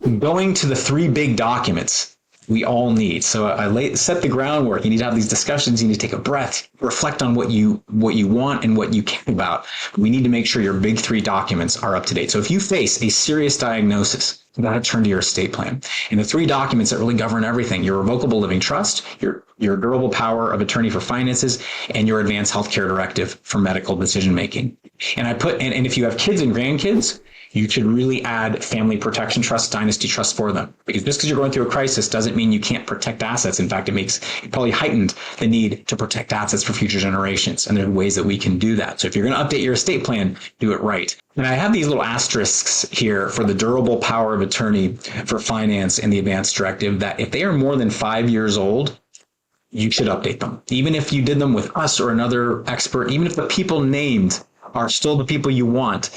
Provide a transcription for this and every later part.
going to the three big documents we all need. So I set the groundwork. You need to have these discussions. You need to take a breath, reflect on what you want and what you care about. We need to make sure your big three documents are up to date. So if you face a serious diagnosis, you got to turn to your estate plan. And the three documents that really govern everything: your Revocable Living Trust, your durable power of attorney for finances, and your Advanced Healthcare Directive for medical decision making. And and if you have kids and grandkids, you should really add family protection trust, dynasty trust for them. Because just because you're going through a crisis doesn't mean you can't protect assets. In fact, it probably heightened the need to protect assets for future generations. And there are ways that we can do that. So if you're going to update your estate plan, do it right. And I have these little asterisks here for the durable power of attorney for finance and the Advanced Directive, that if they are more than 5 years old, you should update them. Even if you did them with us or another expert, even if the people named are still the people you want,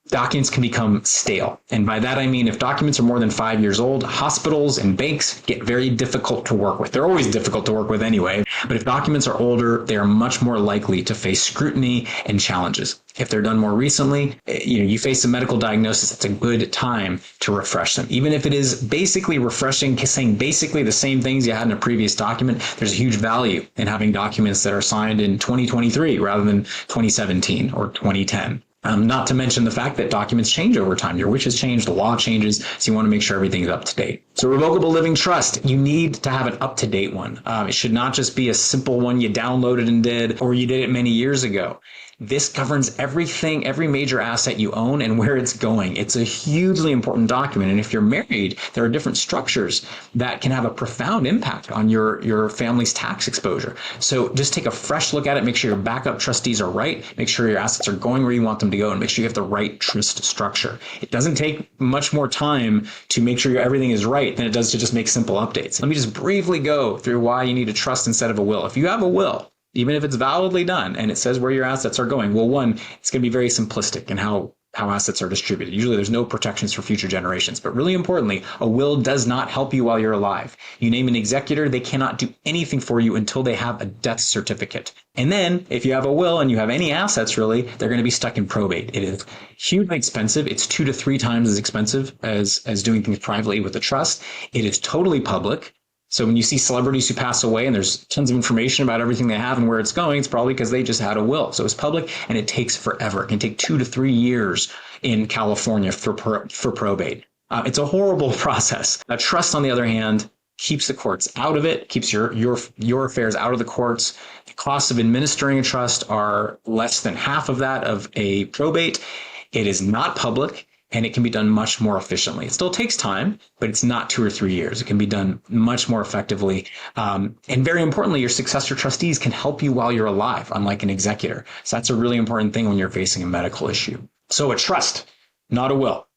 documents can become stale. And by that, I mean, if documents are more than 5 years old, hospitals and banks get very difficult to work with. They're always difficult to work with anyway, but if documents are older, they are much more likely to face scrutiny and challenges. If they're done more recently, you face a medical diagnosis, it's a good time to refresh them. Even if it is basically refreshing, saying basically the same things you had in a previous document, there's a huge value in having documents that are signed in 2023 rather than 2017 or 2010. Not to mention the fact that documents change over time. Your wishes change, the law changes, so you want to make sure everything is up to date. So Revocable Living Trust, you need to have an up-to-date one. It should not just be a simple one you downloaded and did, or you did it many years ago. This governs everything, every major asset you own and where it's going. It's a hugely important document. And if you're married, there are different structures that can have a profound impact on your family's tax exposure. So just take a fresh look at it. Make sure your backup trustees are right. Make sure your assets are going where you want them to go, and make sure you have the right trust structure. It doesn't take much more time to make sure everything is right than it does to just make simple updates. Let me just briefly go through why you need a trust instead of a will. If you have a will, even if it's validly done and it says where your assets are going, well, one, it's going to be very simplistic in how assets are distributed. Usually there's no protections for future generations. But really importantly, a will does not help you while you're alive. You name an executor, they cannot do anything for you until they have a death certificate. And then if you have a will and you have any assets, really, they're going to be stuck in probate. It is hugely expensive. It's 2 to 3 times as expensive as doing things privately with a trust. It is totally public. So when you see celebrities who pass away and there's tons of information about everything they have and where it's going, it's probably because they just had a will. So it's public, and it takes forever. It can take 2 to 3 years in California for probate. It's a horrible process. A trust, on the other hand, keeps the courts out of it, keeps your affairs out of the courts. The costs of administering a trust are less than half of that of a probate. It is not public, and it can be done much more efficiently. It still takes time, but it's not 2 or 3 years. It can be done much more effectively. And very importantly, your successor trustees can help you while you're alive, unlike an executor. So that's a really important thing when you're facing a medical issue. So a trust, not a will.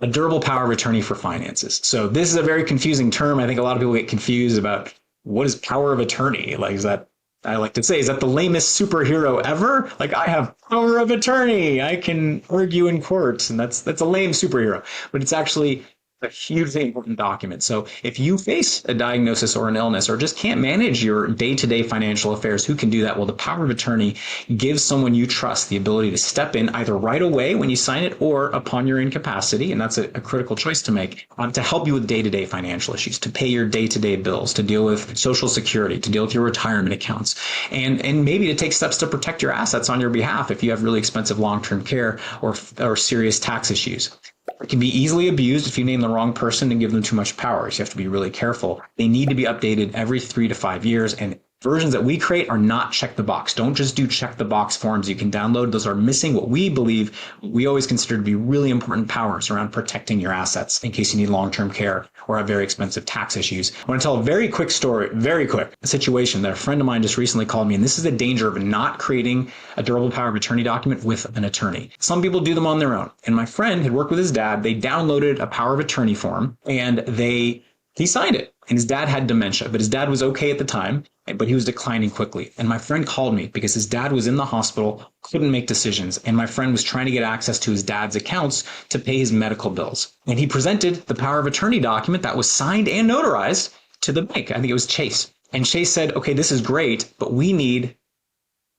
A durable power of attorney for finances. So this is a very confusing term. I think a lot of people get confused about what is power of attorney. Like, is that, I like to say, is that the lamest superhero ever? Like, I have power of attorney. I can argue in court, and that's a lame superhero. But it's actually a hugely important document. So if you face a diagnosis or an illness, or just can't manage your day-to-day financial affairs, who can do that? Well, the power of attorney gives someone you trust the ability to step in either right away when you sign it or upon your incapacity, and that's a critical choice to make, to help you with day-to-day financial issues, to pay your day-to-day bills, to deal with Social Security, to deal with your retirement accounts, and maybe to take steps to protect your assets on your behalf if you have really expensive long-term care or serious tax issues. It can be easily abused if you name the wrong person and give them too much power. So you have to be really careful. They need to be updated every 3 to 5 years, and versions that we create are not check the box. Don't just do check the box forms you can download. Those are missing what we always consider to be really important powers around protecting your assets in case you need long-term care or have very expensive tax issues. I want to tell a very quick story, a situation that a friend of mine just recently called me, and this is the danger of not creating a durable power of attorney document with an attorney. Some people do them on their own. And my friend had worked with his dad. They downloaded a power of attorney form, and he signed it. And his dad had dementia, but his dad was okay at the time, but he was declining quickly. And my friend called me because his dad was in the hospital, couldn't make decisions. And my friend was trying to get access to his dad's accounts to pay his medical bills. And he presented the power of attorney document that was signed and notarized to the bank. I think it was Chase. And Chase said, okay, this is great, but we need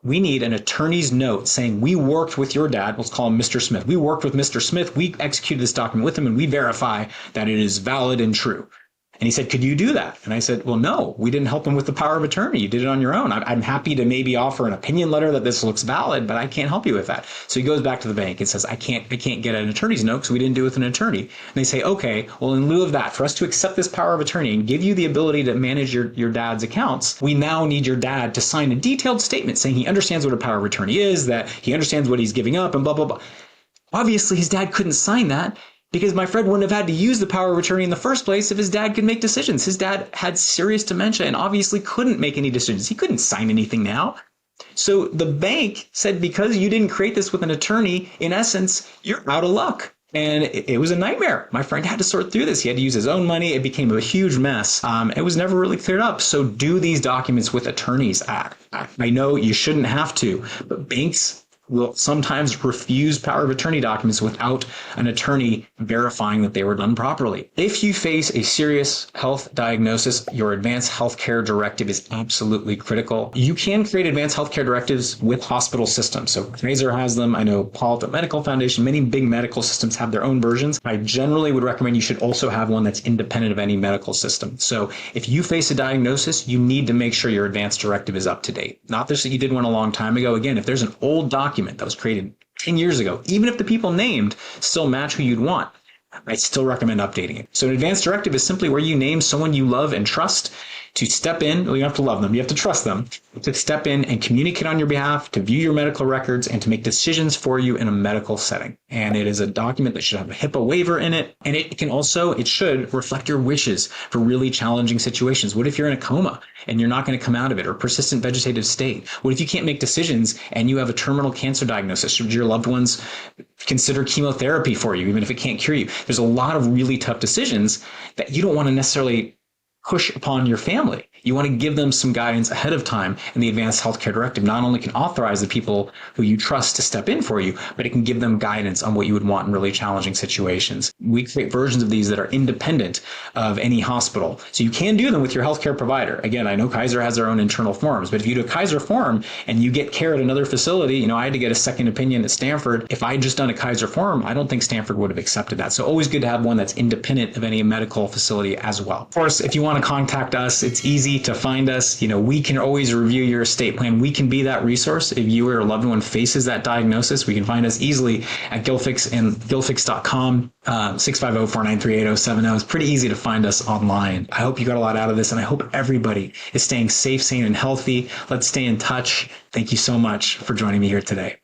we need an attorney's note saying we worked with your dad. Let's call him Mr. Smith. We worked with Mr. Smith. We executed this document with him and we verify that it is valid and true. And he said, could you do that? And I said, well, no, we didn't help him with the power of attorney. You did it on your own. I'm happy to maybe offer an opinion letter that this looks valid, but I can't help you with that. So he goes back to the bank and says, I can't get an attorney's note because we didn't do it with an attorney. And they say, okay, well, in lieu of that, for us to accept this power of attorney and give you the ability to manage your dad's accounts, we now need your dad to sign a detailed statement saying he understands what a power of attorney is, that he understands what he's giving up and blah, blah, blah. Obviously, his dad couldn't sign that, because my friend wouldn't have had to use the power of attorney in the first place if his dad could make decisions. His dad had serious dementia and obviously couldn't make any decisions. He couldn't sign anything now. So the bank said, because you didn't create this with an attorney, in essence, you're out of luck. And it was a nightmare. My friend had to sort through this. He had to use his own money. It became a huge mess. It was never really cleared up. So do these documents with attorneys. I know you shouldn't have to, but banks will sometimes refuse power of attorney documents without an attorney verifying that they were done properly. If you face a serious health diagnosis, your Advanced Healthcare Directive is absolutely critical. You can create Advanced Healthcare Directives with hospital systems. So Kaiser has them. I know Palo Alto Medical Foundation, many big medical systems have their own versions. I generally would recommend you should also have one that's independent of any medical system. So if you face a diagnosis, you need to make sure your Advanced Directive is up to date. Not just that you did one a long time ago. Again, if there's an old document that was created 10 years ago, even if the people named still match who you'd want, I still recommend updating it. So an advanced directive is simply where you name someone you love and trust to step in. Well, you don't have to love them, you have to trust them, to step in and communicate on your behalf, to view your medical records, and to make decisions for you in a medical setting. And it is a document that should have a HIPAA waiver in it. And it should reflect your wishes for really challenging situations. What if you're in a coma and you're not going to come out of it, or persistent vegetative state? What if you can't make decisions and you have a terminal cancer diagnosis? Should your loved ones consider chemotherapy for you, even if it can't cure you? There's a lot of really tough decisions that you don't want to necessarily push upon your family. You want to give them some guidance ahead of time, and the Advanced Healthcare Directive not only can authorize the people who you trust to step in for you, but it can give them guidance on what you would want in really challenging situations. We create versions of these that are independent of any hospital. So you can do them with your healthcare provider. Again, I know Kaiser has their own internal forms, but if you do a Kaiser form and you get care at another facility, I had to get a second opinion at Stanford. If I had just done a Kaiser form, I don't think Stanford would have accepted that. So always good to have one that's independent of any medical facility as well. Of course, if you want to contact us, it's easy to find us. We can always review your estate plan. We can be that resource. If you or a loved one faces that diagnosis, we can find us easily at Gilfix and Gilfix.com, 650-493-8070. It's pretty easy to find us online. I hope you got a lot out of this, and I hope everybody is staying safe, sane, and healthy. Let's stay in touch. Thank you so much for joining me here today.